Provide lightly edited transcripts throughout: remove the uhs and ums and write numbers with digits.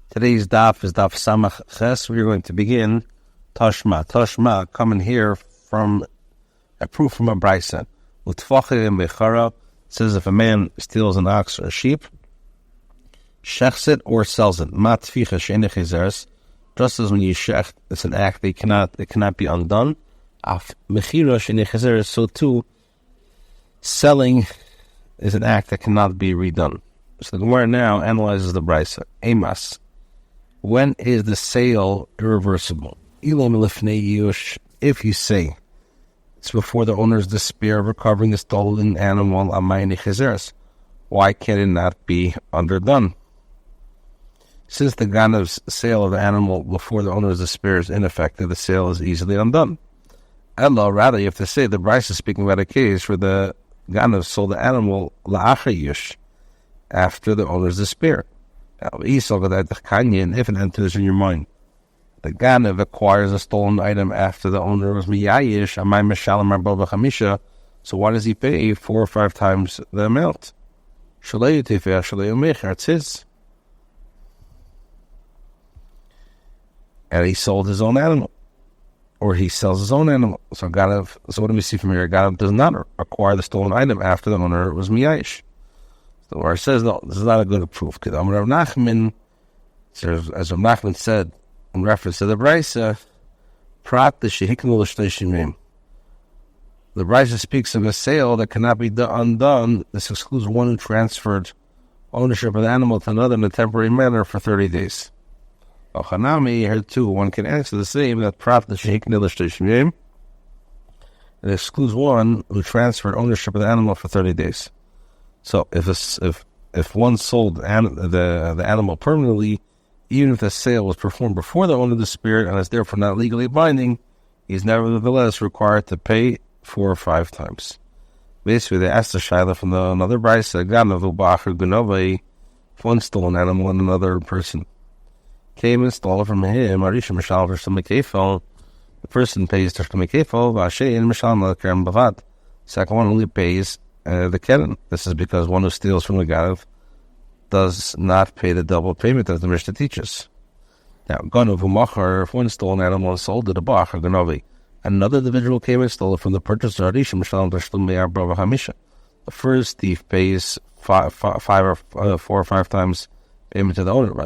Today's daf is daf samach ches. We are going to begin Tashma. Tashma coming here from a proof from a brisa. Utfachim bechara says if a man steals an ox or a sheep, shechs it or sells it. Matficha she'enich izeres. Just as when you shecht, it's an act that cannot be undone. Af mechira she'enich izeres. So too, selling is an act that cannot be redone. So the Gemara now analyzes the brisa. Emas. When is the sale irreversible? If you say it's before the owner's despair of recovering the stolen animal, why can it not be underdone? Since the ganav's sale of the animal before the owner's despair is ineffective, the sale is easily undone. Ella, rather, you have to say the Bryce is speaking about a case where the ganav sold the animal la'achayush after the owner's despair. Now, if it enters in your mind, the ganav acquires a stolen item after the owner was miyayish, Bava Kamah, so why does he pay 4 or 5 times the amount? It's his. And he sold his own animal, or he sells his own animal. So what do we see from here? Ganav does not acquire the stolen item after the owner was miyayish. So where it says, no, this is not a good proof. As Rav Nachman said in reference to the Brisa, Prat the Shehiknu l'shtei. The Brisa speaks of a sale that cannot be undone. This excludes one who transferred ownership of the animal to another in a temporary manner for 30 days. Ochanami, here too, one can answer the same, that Prat the Shehiknu l'shtei. It excludes one who transferred ownership of the animal for 30 days. So if one sold the animal permanently, even if the sale was performed before the owner of the spirit and is therefore not legally binding, he is nevertheless required to pay 4 or 5 times. Basically, they asked the shaila from another brisa, if one stole an animal and another person came and stole it from him, the person pays the second one only pays the keren. This is because one who steals from the ganav does not pay the double payment as the Mishnah teaches. Now, ganav u'machar, if one stole an animal and sold it to bach or ganavi, another individual came and stole it from the purchaser. The first thief pays 4 or 5 times payment to the owner, and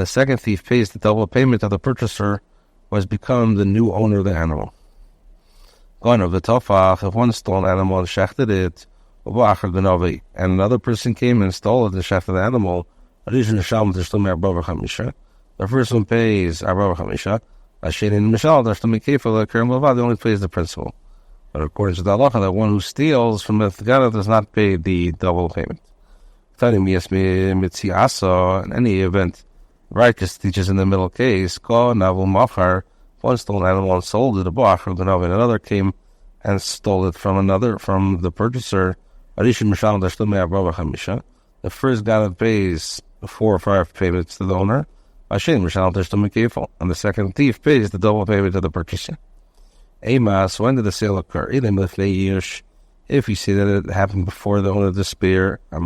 the second thief pays the double payment of the purchaser who has become the new owner of the animal. Of the tofach, if one stole an animal and shechted it, and another person came and stole it and shechted the animal, the first one pays Bava Kamah, they only pays the principal. But according to the halacha, that one who steals from the ganav does not pay the double payment. In any event, Righteous teaches in the middle case, one stole an animal and sold it to bach or ganav, and another came and stole it from the purchaser. The first ganav pays 4 or 5 payments to the owner, and the second thief pays the double payment to the purchaser. Emas, when did the sale occur? If you see that it happened before the owner of the spear, so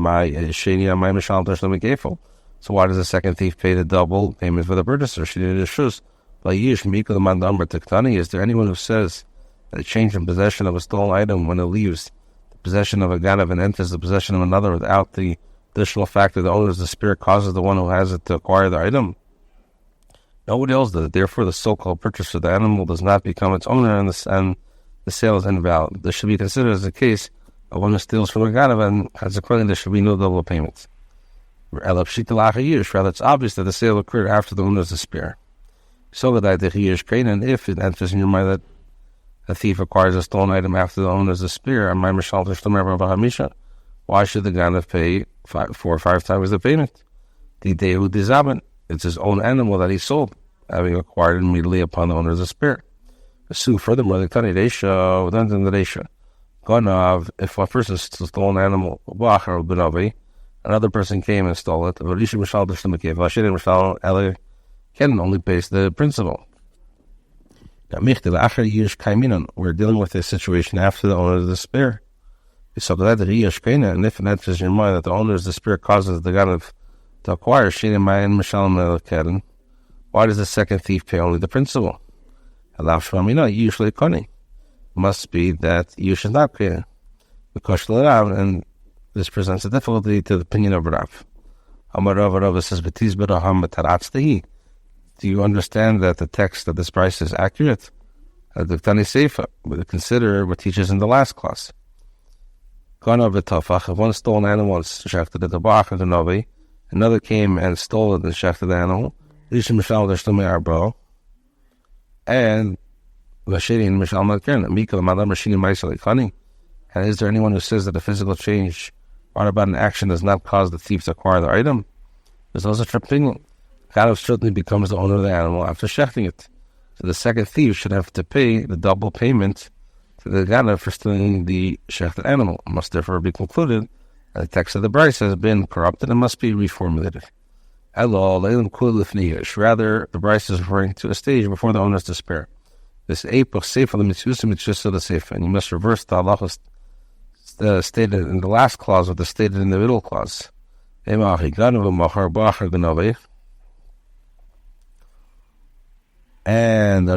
why does the second thief pay the double payment for the purchaser? Is there anyone who says that a change in possession of a stolen item when it leaves the possession of a ganav and enters the possession of another without the additional fact that the owner of the spear causes the one who has it to acquire the item? Nobody else does it. Therefore, the so-called purchaser of the animal does not become its owner, and the sale is invalid. This should be considered as a case of one who steals from a ganav, and consequently there should be no double payments. Rather, it's obvious that the sale occurred after the owner of the spear. So that and if it enters in your mind that a thief acquires a stolen item after the owner of the spear, why should the ganav pay 4 or 5 times the payment? It's his own animal that he sold, having acquired immediately upon the owner of the spear. Furthermore, the ganav, if a person stole an animal, another person came and stole it, Ken only pays the principal. We're dealing with this situation after the owner of the spear. And if it enters your mind that the owner of the spear causes the ganav to acquire Shini Mayan Mishalem Keren, why does the second thief pay only the principal? Usually Koni. Must be that you should not pay because and this presents a difficulty to the opinion of Rav. Rav says, do you understand that the text of this price is accurate? We consider what teaches in the last class. If one stole an animal and shechted it, the bach of the novi, another came and stole it and shechted the animal, and and is there anyone who says that a physical change brought about an action does not cause the thief to acquire the item? There's also tripping. Ganav certainly becomes the owner of the animal after shechting it. So the second thief should have to pay the double payment to the Ganav for stealing the shechted animal. It must therefore be concluded that the text of the Bryce has been corrupted and must be reformulated. Rather, the Bryce is referring to a stage before the owner's despair. This epoch sefer the mitzvah the sefer, and you must reverse the halachos stated in the last clause with the stated in the middle clause. And the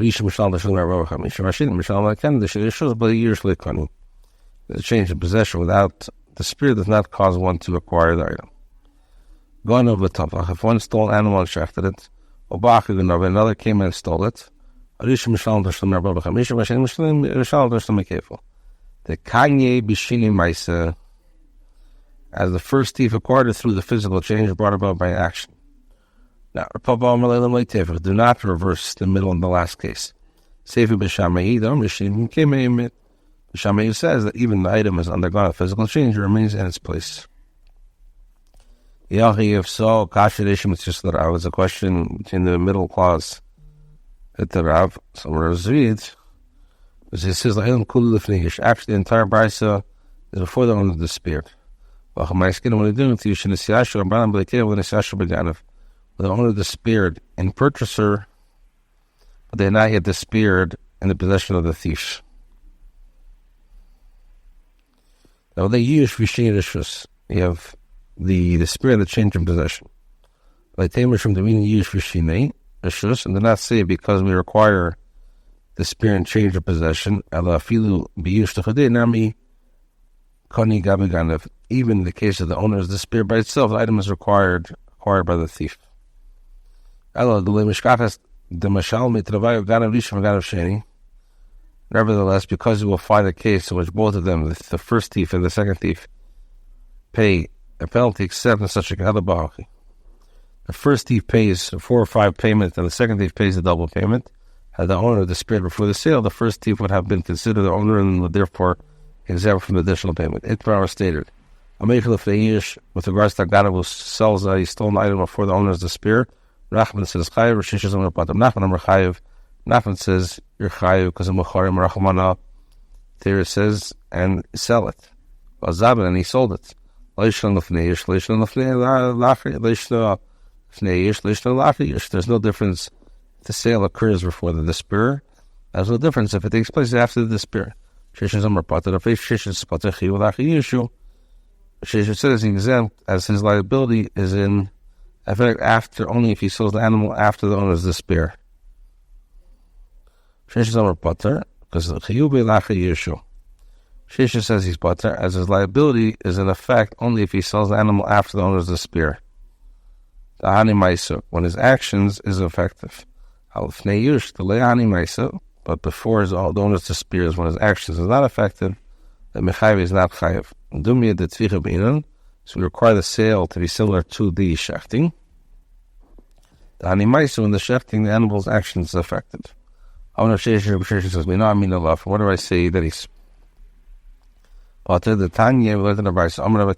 change of possession without the spirit does not cause one to acquire the item. If one stole an animal and shechted it, another came and stole it, the Kanye Bishini Maisa, as the first thief acquired it through the physical change brought about by action. Now, do not reverse the middle in the last case. B'Shamei says that even the item has undergone a physical change, it remains in its place. If so, was a question between the middle clause at the Rav. Somewhere else reads, it says actually the entire brisa is before the owner of the spirit. What are you doing with you? The owner of the spirit and purchaser, but they're not yet the spirit in the possession of the thief. Now they use Vishin. You have the spirit of the change in possession. Like Tamer from the meaning use Vishin, and do not say because we require the spirit and change of possession. Even in the case of the owner of the spirit by itself, the item is acquired by the thief. Nevertheless, because you will find a case in which both of them, the first thief and the second thief, pay a penalty except in such a case. The first thief pays 4 or 5 payments, and the second thief pays a double payment. Had the owner of the spirit before the sale, the first thief would have been considered the owner and would therefore exempt from the additional payment. Itmar stated, with regards to Ganav who sells a stolen item before the owner of the spirit, Nachman says, Chayev, Rishish is on Nachman Chayev. Nachman says, you're Chayev because of Mecharim Rachmana. There it says, and sell it. And he sold it. There's no difference if the sale occurs before the despair. There's no difference if it takes place after the despair. Sheshes says exempt as his liability is in effect after only if he sells the animal after the owner's despair. Sheshes because the Sheshes says he's pater as his liability is in effect only if he sells the animal after the owner's despair. When his actions is effective. But before the owner's despair is when his actions is not effective, the mechayev is not chayev. So we require the sale to be similar to the shechting. When the shechting, the animal's actions is effective. What do I say that he's the Tanya we learned in the Bryce. Bava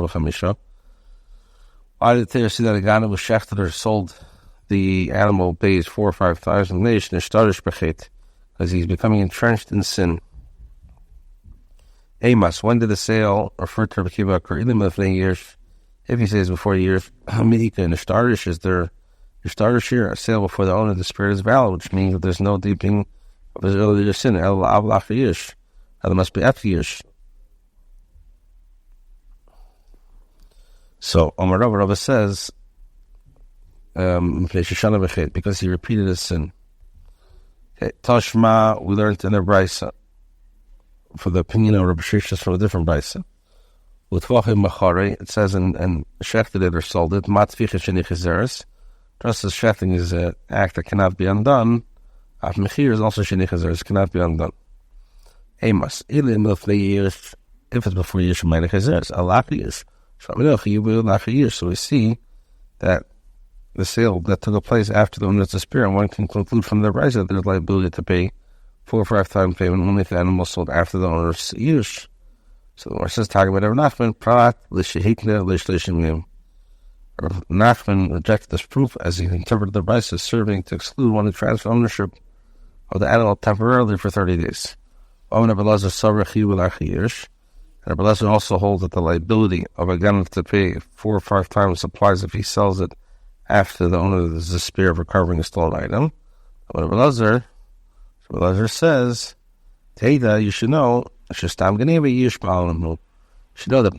Kamah. Why did they see that a guy was shechted or sold the animal pays 4,000 or 5,000 because he's becoming entrenched in sin? Amos, when did the sale refer to Rabbi Kiva occur? Years. If he says before years, Midika and the Starish is there. Your Starish here, a sale before the owner of the spirit is valid, which means that there's no deepening of his earlier sin. There must be after years. So Amar Rabba says, because he repeated his sin. Okay, Tashma, we learned in a brisa for the opinion of Rabbi Shishas from a different brisa. It says in shechted it or sold it, just as shechting is an act that cannot be undone, af mechir is also shenichazeres, cannot be undone. Amos, if it's before years from meinechazeres, so we see that the sale that took place after the owner's despair, and one can conclude from the rise that there's liability to pay 4 or 5 times payment only if the animal sold after the owner's use. So the Gemara says, talking about Nachman, Prat, Lishihikne, Lishlishimim. Nachman rejected this proof as he interpreted the rice as serving to exclude one who transferred ownership of the animal temporarily for 30 days. And Rabbi Elazar also holds that the liability of a gun to pay 4 or 5 times applies if he sells it after the owner is despair of recovering a stolen item. But Rabbi Elazar says, Teida, you should know, you should know that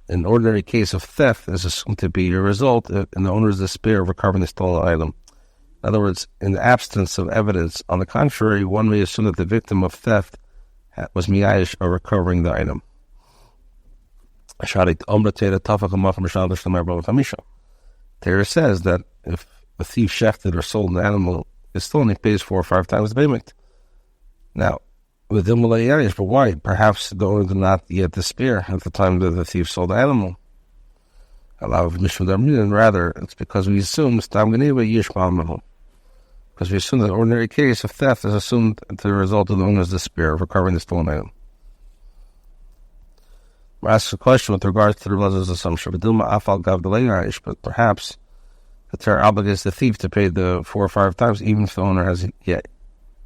an ordinary case of theft is assumed to be a result in the owner's despair of recovering the stolen item. In other words, in the absence of evidence, on the contrary, one may assume that the victim of theft was miyayish or recovering the item. Torah says that if a thief shechted or sold an animal, it still only pays 4 or 5 times the payment. Now, with the miyayish, but why? Perhaps the owner did not yet despair at the time that the thief sold the animal. Rather, it's because we assume because we assume that the ordinary case of theft is assumed to the result of the owner's despair of recovering the stolen item. We're asked a question with regards to the Elazar's assumption, but perhaps the Torah obligates the thief to pay the 4 or 5 times, even if the owner has yet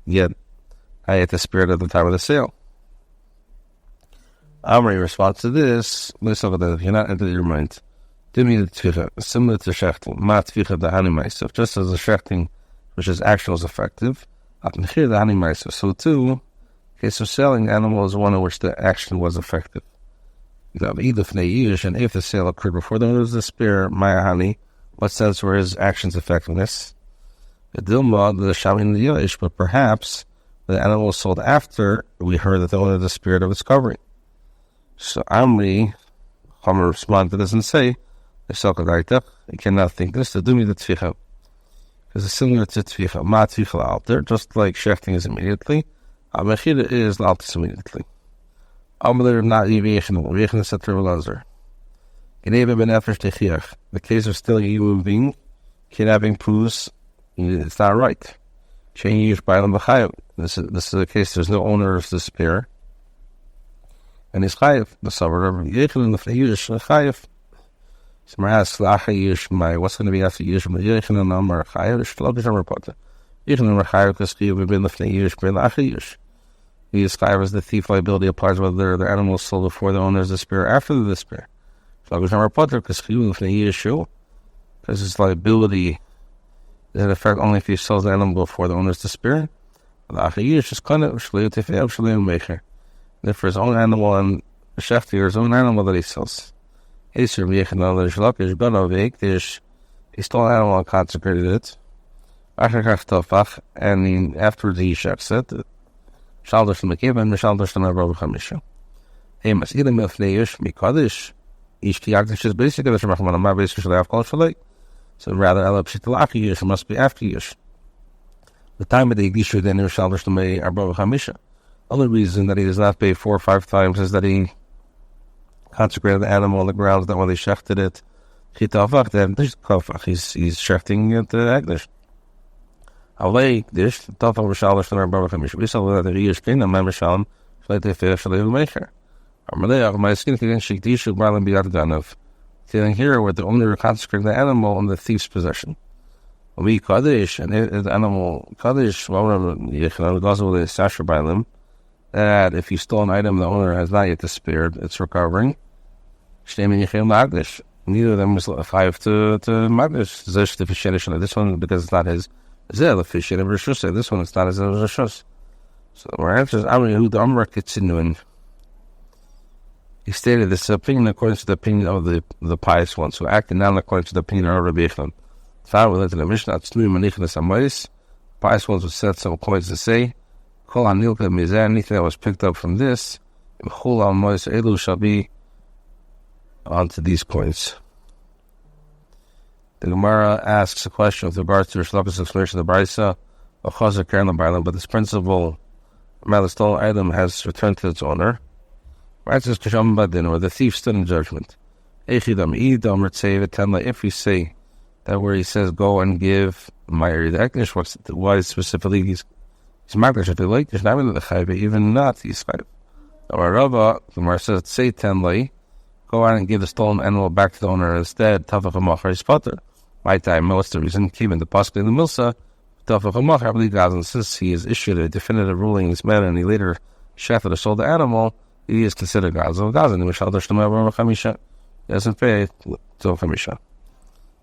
the spirit at the time of the sale. Amri responds to this, if you're not entered your mind. Similar to shechting, just as the shechting which is actual is effective, so too, case of selling animal is one in which the action was effective. And if the sale occurred before the owner's despair, what sense were his action's effectiveness? But perhaps the animal was sold after we heard that the owner despaired of its covering. So Amri, Chomer responded to this and say, you cannot think this, to do me the tficha. Because it's similar to tficha. Ma tficha alter, just like shechting is immediately, mechira is alter immediately. Amr not yevechna said to Elazar. The case of stealing a human being, kidnapping proves it's not right. This is a case there's no owner's despair. And he's chayiv. The suburb yechna chayiv. Someone asks, what's going to be after Yishma? Yechna namar chayiv. Shlokish amar pata. Yechna chayiv because chayiv been lefnei Yish ben lacha Yish. He describes the thief liability applies whether the animal is sold before the owner's despair or after the despair. Shlokish amar pata because chayiv lefnei Yishu. Because his liability is in effect only if he sells the animal before the owner's despair. Lacha Yish is kind of shleil tefev shleil mecher. And for his own animal and shechti or his own animal that he sells. He stole an animal and consecrated it. And afterwards he shechs it. So rather, must be after Yish. The time of the Igdisha then Shaldash Lamei Arba Chamisha. Only reason that he does not pay 4 or 5 times is that he consecrated the animal on the grounds that when they shechted it, he's shechting it Agdish. Away dish, Tafach Rishalash and Arba Chamisha. We saw that the Yish King and Mamasham, Shalate Fair Shalil Mecher. Armalea, my skin against Shikdishu, Barlam Biarganov. Feeling here where the owner consecrated the animal in the thief's possession. We Kaddish, and the animal Kaddish, that if you stole an item the owner has not yet despaired, it's recovering. Neither of them was 5 to Magdish. This one, because it's not his, this one it's not his Rishus. So our answer is Amri who the Amra continuing. He stated this opinion according to the opinion of the pious ones who acted not according to the opinion of Rabbi. Found related to the Mishnah, pious ones would set some coins to say, anything that was picked up from this, shall be onto these coins. The Gemara asks a question with regards to Rishlapis' explanation of the Brisa of Chazer Karen Bailam, but this principle, the stolen item has returned to its owner. Right, says Kasham Badin, or the thief stood in judgment. If we say that where he says go and give Ma'iri the Eknish, why specifically he's Magdash if they like, there's not really the Chayv, even not he's Chayv. Or Rabbi, the Gemara says, say Tenlei, go out and give the stolen animal back to the owner instead, Bava Kamah is potter. My time, most the reason, came in the Pasuk in the Milsa, Bava Kamah, I believe God, and since he has issued a definitive ruling in this matter and he later shafted or sold the animal, he is considered Gaza. Gaza, and he doesn't pay till Chamisha.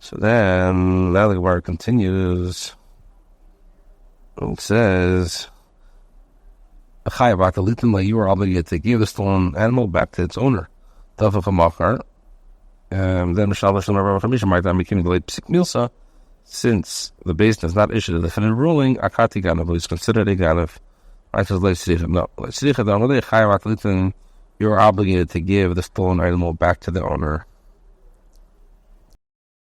So then, now the Gemara continues. It says, you are obligated to give the stolen animal back to its owner. Then became the late Psik Milsa, since the Beis has not issued a definitive ruling, Akati Ganav is considered a Ganav. No, you are obligated to give the stolen animal back to the owner.